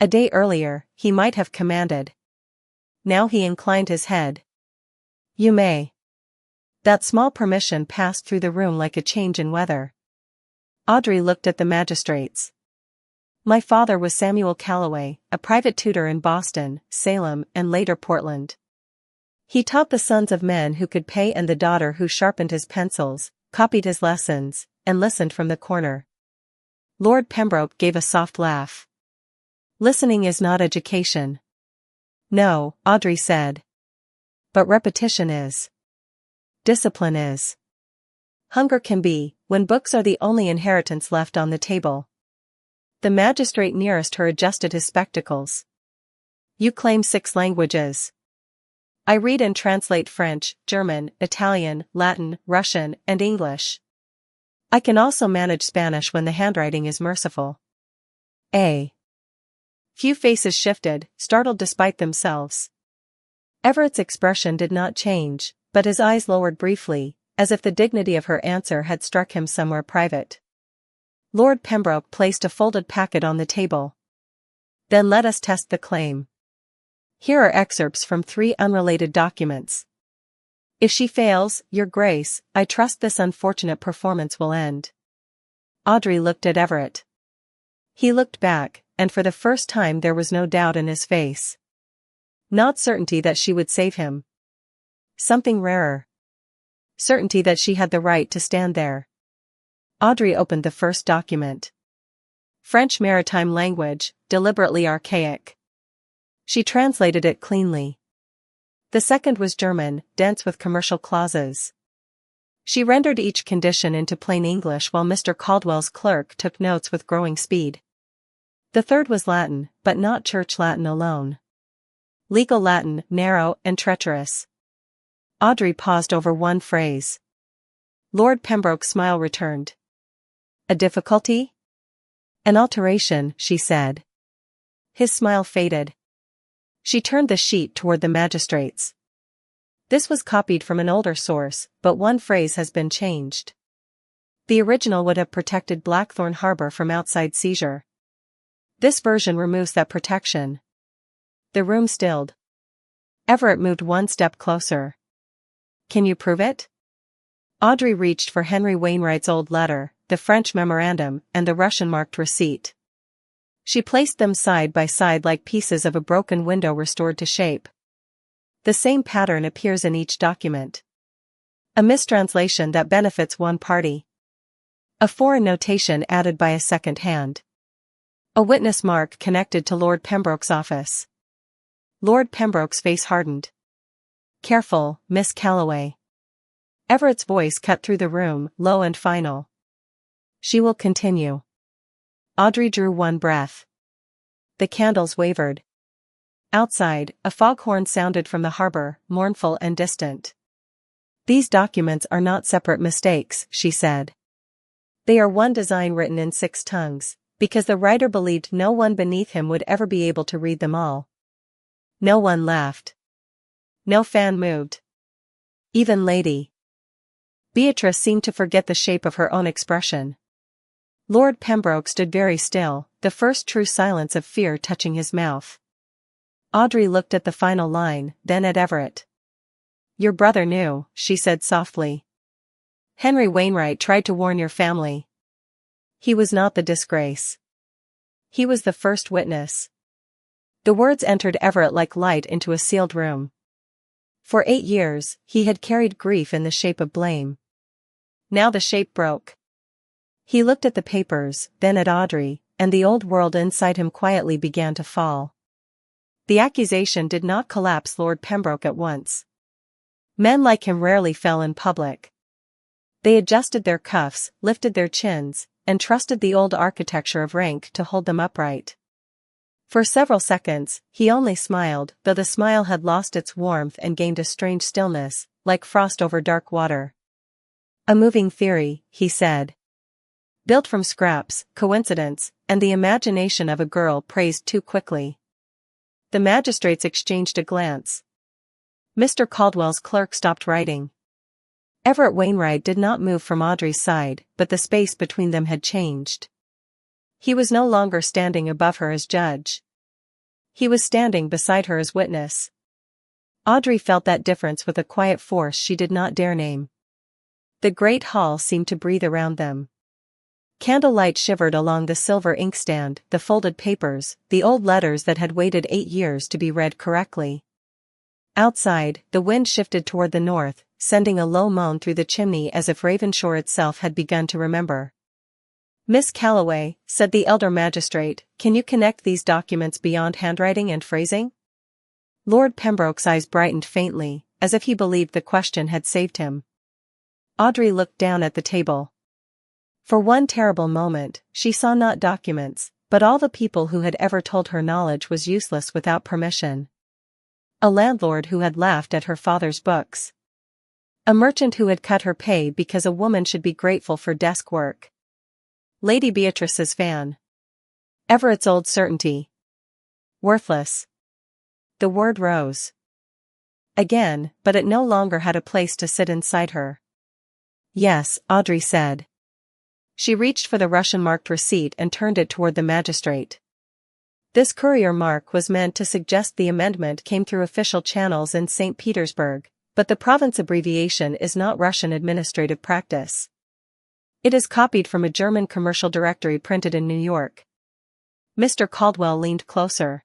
A day earlier, he might have commanded. Now he inclined his head. "You may." That small permission passed through the room like a change in weather. Audrey looked at the magistrates. "My father was Samuel Calloway, a private tutor in Boston, Salem, and later Portland. He taught the sons of men who could pay and the daughter who sharpened his pencils, copied his lessons, and listened from the corner." Lord Pembroke gave a soft laugh. "Listening is not education." "No," Audrey said. "But repetition is. Discipline is. Hunger can be, when books are the only inheritance left on the table." The magistrate nearest her adjusted his spectacles. "You claim 6 languages." "I read and translate French, German, Italian, Latin, Russian, and English. I can also manage Spanish when the handwriting is merciful." Few faces shifted, startled despite themselves. Everett's expression did not change, but his eyes lowered briefly, as if the dignity of her answer had struck him somewhere private. Lord Pembroke placed a folded packet on the table. Then let us test the claim. Here are excerpts from 3 unrelated documents. If she fails, Your Grace, I trust this unfortunate performance will end. Audrey looked at Everett. He looked back, and for the first time there was no doubt in his face. Not certainty that she would save him. Something rarer. Certainty that she had the right to stand there. Audrey opened the first document. French maritime language, deliberately archaic. She translated it cleanly. The second was German, dense with commercial clauses. She rendered each condition into plain English while Mr. Caldwell's clerk took notes with growing speed. The third was Latin, but not church Latin alone. Legal Latin, narrow and treacherous. Audrey paused over one phrase. Lord Pembroke's smile returned. A difficulty? An alteration, she said. His smile faded. She turned the sheet toward the magistrates. This was copied from an older source, but one phrase has been changed. The original would have protected Blackthorn Harbor from outside seizure. This version removes that protection. The room stilled. Everett moved one step closer. Can you prove it? Audrey reached for Henry Wainwright's old letter, the French memorandum, and the Russian-marked receipt. She placed them side by side like pieces of a broken window restored to shape. The same pattern appears in each document. A mistranslation that benefits one party. A foreign notation added by a second hand. A witness mark connected to Lord Pembroke's office. Lord Pembroke's face hardened. Careful, Miss Calloway. Everett's voice cut through the room, low and final. She will continue. Audrey drew one breath. The candles wavered. Outside, a foghorn sounded from the harbor, mournful and distant. These documents are not separate mistakes, she said. They are one design written in 6 tongues, because the writer believed no one beneath him would ever be able to read them all. No one laughed. No fan moved. Even Lady Beatrice seemed to forget the shape of her own expression. Lord Pembroke stood very still, the first true silence of fear touching his mouth. Audrey looked at the final line, then at Everett. Your brother knew, she said softly. Henry Wainwright tried to warn your family. He was not the disgrace. He was the first witness. The words entered Everett like light into a sealed room. For 8 years, he had carried grief in the shape of blame. Now the shape broke. He looked at the papers, then at Audrey, and the old world inside him quietly began to fall. The accusation did not collapse Lord Pembroke at once. Men like him rarely fell in public. They adjusted their cuffs, lifted their chins, and trusted the old architecture of rank to hold them upright. For several seconds, he only smiled, though the smile had lost its warmth and gained a strange stillness, like frost over dark water. A moving theory, he said. Built from scraps, coincidence, and the imagination of a girl praised too quickly. The magistrates exchanged a glance. Mr. Caldwell's clerk stopped writing. Everett Wainwright did not move from Audrey's side, but the space between them had changed. He was no longer standing above her as judge. He was standing beside her as witness. Audrey felt that difference with a quiet force she did not dare name. The great hall seemed to breathe around them. Candlelight shivered along the silver inkstand, the folded papers, the old letters that had waited 8 years to be read correctly. Outside, the wind shifted toward the north, sending a low moan through the chimney as if Ravensshore itself had begun to remember. Miss Calloway, said the elder magistrate, can you connect these documents beyond handwriting and phrasing? Lord Pembroke's eyes brightened faintly, as if he believed the question had saved him. Audrey looked down at the table. For one terrible moment, she saw not documents, but all the people who had ever told her knowledge was useless without permission. A landlord who had laughed at her father's books. A merchant who had cut her pay because a woman should be grateful for desk work. Lady Beatrice's fan. Everett's old certainty. Worthless. The word rose again, but it no longer had a place to sit inside her. Yes, Audrey said. She reached for the Russian-marked receipt and turned it toward the magistrate. This courier mark was meant to suggest the amendment came through official channels in St. Petersburg, but the province abbreviation is not Russian administrative practice. It is copied from a German commercial directory printed in New York. Mr. Caldwell leaned closer.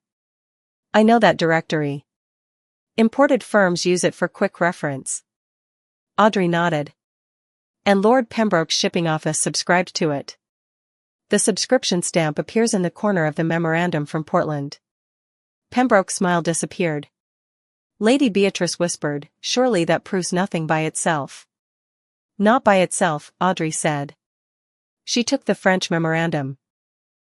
I know that directory. Imported firms use it for quick reference. Audrey nodded. And Lord Pembroke's shipping office subscribed to it. The subscription stamp appears in the corner of the memorandum from Portland. Pembroke's smile disappeared. Lady Beatrice whispered, surely that proves nothing by itself. Not by itself, Audrey said. She took the French memorandum.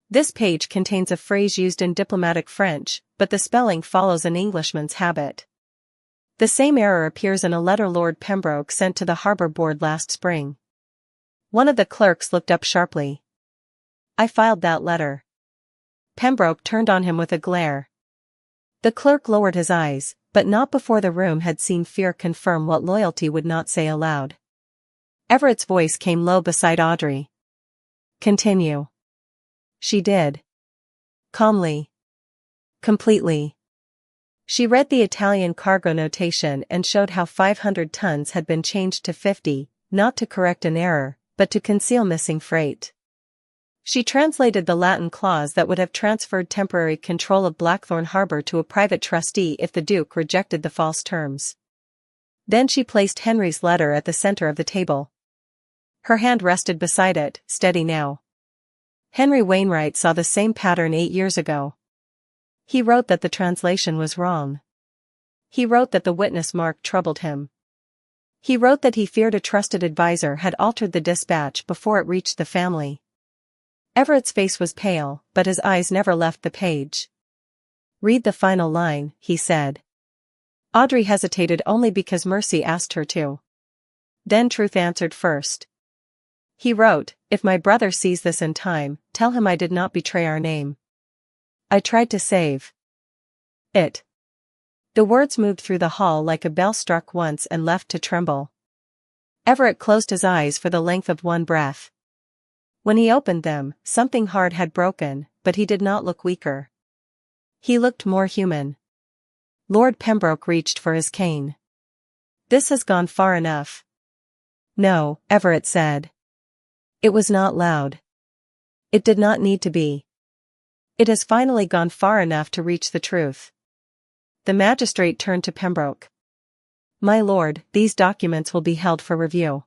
This page contains a phrase used in diplomatic French, but the spelling follows an Englishman's habit. The same error appears in a letter Lord Pembroke sent to the Harbour Board last spring. One of the clerks looked up sharply. I filed that letter. Pembroke turned on him with a glare. The clerk lowered his eyes, but not before the room had seen fear confirm what loyalty would not say aloud. Everett's voice came low beside Audrey. Continue. She did. Calmly. Completely. She read the Italian cargo notation and showed how 500 tons had been changed to 50, not to correct an error, but to conceal missing freight. She translated the Latin clause that would have transferred temporary control of Blackthorn Harbor to a private trustee if the Duke rejected the false terms. Then she placed Henry's letter at the center of the table. Her hand rested beside it, steady now. Henry Wainwright saw the same pattern 8 years ago. He wrote that the translation was wrong. He wrote that the witness mark troubled him. He wrote that he feared a trusted advisor had altered the dispatch before it reached the family. Everett's face was pale, but his eyes never left the page. Read the final line, he said. Audrey hesitated only because Mercy asked her to. Then Truth answered first. He wrote, if my brother sees this in time, tell him I did not betray our name. I tried to save it. The words moved through the hall like a bell struck once and left to tremble. Everett closed his eyes for the length of one breath. When he opened them, something hard had broken, but he did not look weaker. He looked more human. Lord Pembroke reached for his cane. This has gone far enough. No, Everett said. It was not loud. It did not need to be. It has finally gone far enough to reach the truth. The magistrate turned to Pembroke. My lord, these documents will be held for review.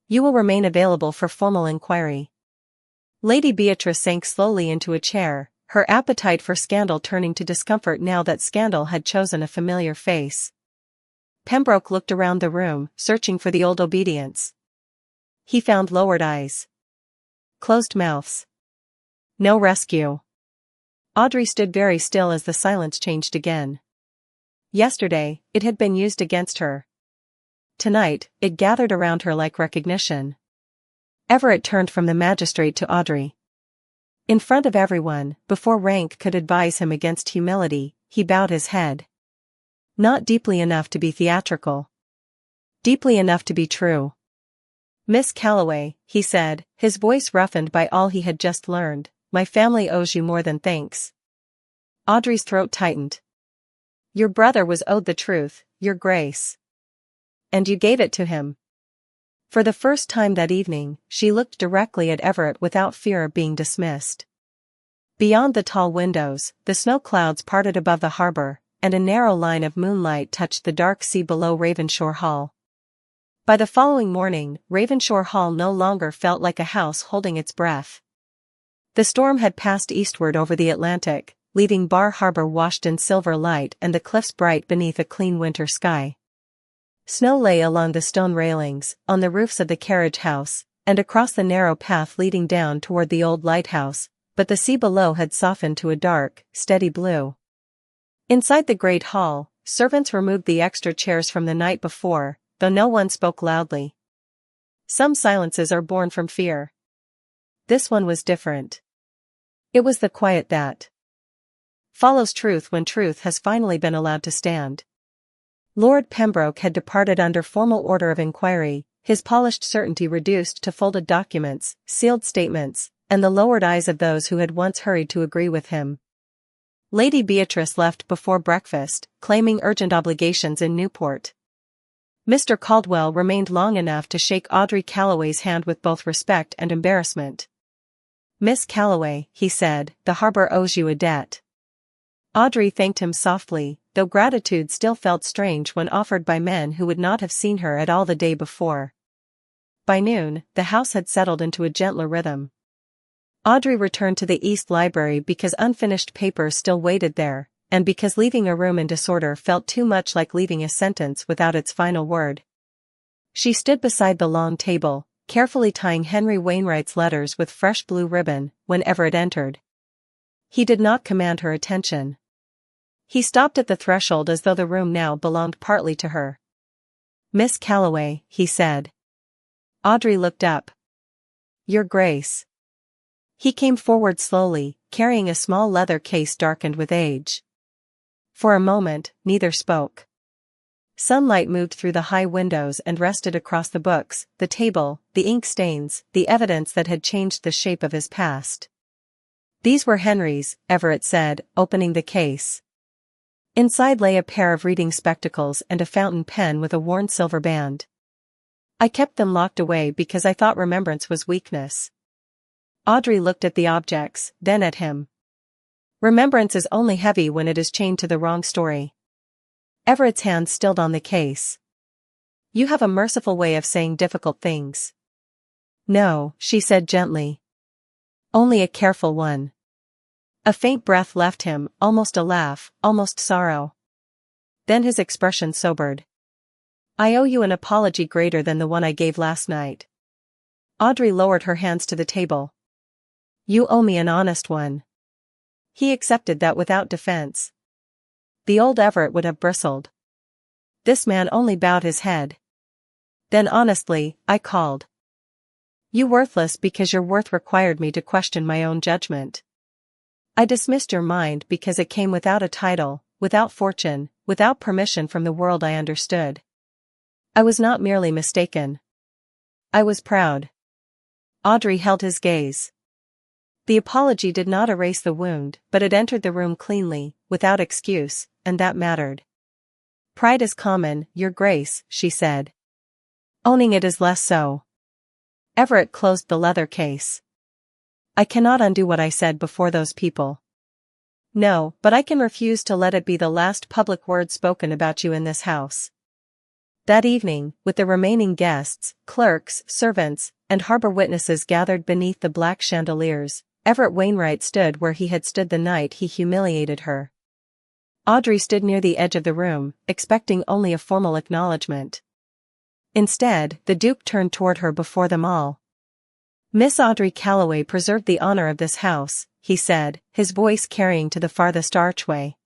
You will remain available for formal inquiry. Lady Beatrice sank slowly into a chair, her appetite for scandal turning to discomfort now that scandal had chosen a familiar face. Pembroke looked around the room, searching for the old obedience. He found lowered eyes. Closed mouths. No rescue. Audrey stood very still as the silence changed again. Yesterday, it had been used against her. Tonight, it gathered around her like recognition. Everett turned from the magistrate to Audrey. In front of everyone, before rank could advise him against humility, he bowed his head. Not deeply enough to be theatrical. Deeply enough to be true. Miss Calloway, he said, his voice roughened by all he had just learned, my family owes you more than thanks. Audrey's throat tightened. Your brother was owed the truth, your grace. And you gave it to him. For the first time that evening, she looked directly at Everett without fear of being dismissed. Beyond the tall windows, the snow clouds parted above the harbor, and a narrow line of moonlight touched the dark sea below Ravensshore Hall. By the following morning, Ravensshore Hall no longer felt like a house holding its breath. The storm had passed eastward over the Atlantic, leaving Bar Harbor washed in silver light and the cliffs bright beneath a clean winter sky. Snow lay along the stone railings, on the roofs of the carriage house, and across the narrow path leading down toward the old lighthouse, but the sea below had softened to a dark, steady blue. Inside the great hall, servants removed the extra chairs from the night before, though no one spoke loudly. Some silences are born from fear. This one was different. It was the quiet that follows truth when truth has finally been allowed to stand. Lord Pembroke had departed under formal order of inquiry, his polished certainty reduced to folded documents, sealed statements, and the lowered eyes of those who had once hurried to agree with him. Lady Beatrice left before breakfast, claiming urgent obligations in Newport. Mr. Caldwell remained long enough to shake Audrey Calloway's hand with both respect and embarrassment. "Miss Calloway," he said, "the harbor owes you a debt." Audrey thanked him softly, though gratitude still felt strange when offered by men who would not have seen her at all the day before. By noon, the house had settled into a gentler rhythm. Audrey returned to the East Library because unfinished papers still waited there, and because leaving a room in disorder felt too much like leaving a sentence without its final word. She stood beside the long table, carefully tying Henry Wainwright's letters with fresh blue ribbon, when Everett entered. He did not command her attention. He stopped at the threshold as though the room now belonged partly to her. "Miss Calloway," he said. Audrey looked up. "Your Grace." He came forward slowly, carrying a small leather case darkened with age. For a moment, neither spoke. Sunlight moved through the high windows and rested across the books, the table, the ink stains, the evidence that had changed the shape of his past. "These were Henry's," Everett said, opening the case. Inside lay a pair of reading spectacles and a fountain pen with a worn silver band. "I kept them locked away because I thought remembrance was weakness." Audrey looked at the objects, then at him. "Remembrance is only heavy when it is chained to the wrong story." Everett's hand stilled on the case. "You have a merciful way of saying difficult things." "No," she said gently. "Only a careful one." A faint breath left him, almost a laugh, almost sorrow. Then his expression sobered. "I owe you an apology greater than the one I gave last night." Audrey lowered her hands to the table. "You owe me an honest one." He accepted that without defense. The old Everett would have bristled. This man only bowed his head. Then honestly, I called you worthless because your worth required me to question my own judgment. I dismissed your mind because it came without a title, without fortune, without permission from the world I understood. I was not merely mistaken. I was proud. Audrey held his gaze. The apology did not erase the wound, but it entered the room cleanly, without excuse, and that mattered. "Pride is common, Your Grace," she said. "Owning it is less so." Everett closed the leather case. "I cannot undo what I said before those people." "No, but I can refuse to let it be the last public word spoken about you in this house." That evening, with the remaining guests, clerks, servants, and harbor witnesses gathered beneath the black chandeliers, Everett Wainwright stood where he had stood the night he humiliated her. Audrey stood near the edge of the room, expecting only a formal acknowledgement. Instead, the Duke turned toward her before them all. "Miss Audrey Calloway preserved the honor of this house," he said, his voice carrying to the farthest archway.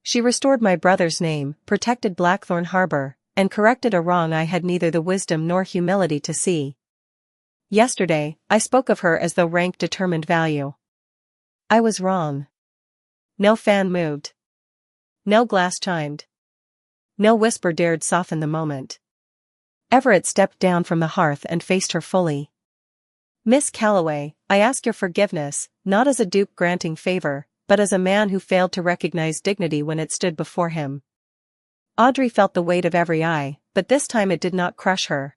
"She restored my brother's name, protected Blackthorn Harbor, and corrected a wrong I had neither the wisdom nor humility to see. Yesterday, I spoke of her as though rank determined value. I was wrong." No fan moved. No glass chimed. No whisper dared soften the moment. Everett stepped down from the hearth and faced her fully. "Miss Calloway, I ask your forgiveness, not as a duke granting favor, but as a man who failed to recognize dignity when it stood before him." Audrey felt the weight of every eye, but this time it did not crush her.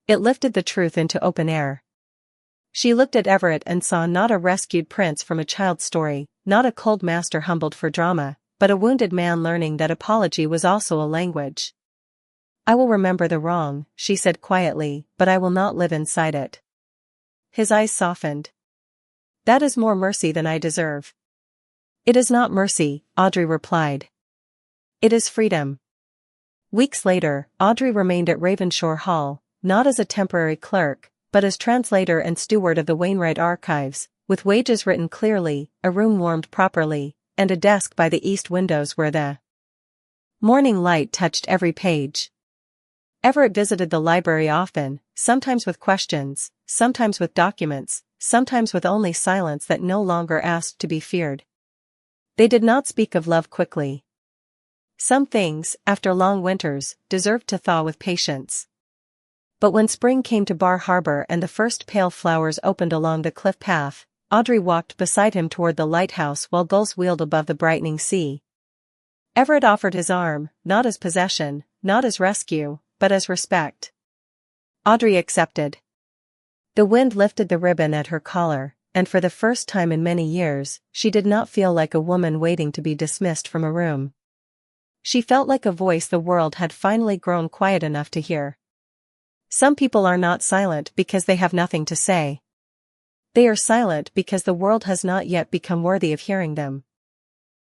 It lifted the truth into open air. She looked at Everett and saw not a rescued prince from a child's story, not a cold master humbled for drama, but a wounded man learning that apology was also a language. "I will remember the wrong," she said quietly, "but I will not live inside it." His eyes softened. "That is more mercy than I deserve." "It is not mercy," Audrey replied. "It is freedom." Weeks later, Audrey remained at Ravensshore Hall, not as a temporary clerk, but as translator and steward of the Wainwright archives, with wages written clearly, a room warmed properly, and a desk by the east windows where the morning light touched every page. Everett visited the library often, sometimes with questions, sometimes with documents, sometimes with only silence that no longer asked to be feared. They did not speak of love quickly. Some things, after long winters, deserved to thaw with patience. But when spring came to Bar Harbor and the first pale flowers opened along the cliff path, Audrey walked beside him toward the lighthouse while gulls wheeled above the brightening sea. Everett offered his arm, not as possession, not as rescue, but as respect. Audrey accepted. The wind lifted the ribbon at her collar, and for the first time in many years, she did not feel like a woman waiting to be dismissed from a room. She felt like a voice the world had finally grown quiet enough to hear. Some people are not silent because they have nothing to say. They are silent because the world has not yet become worthy of hearing them.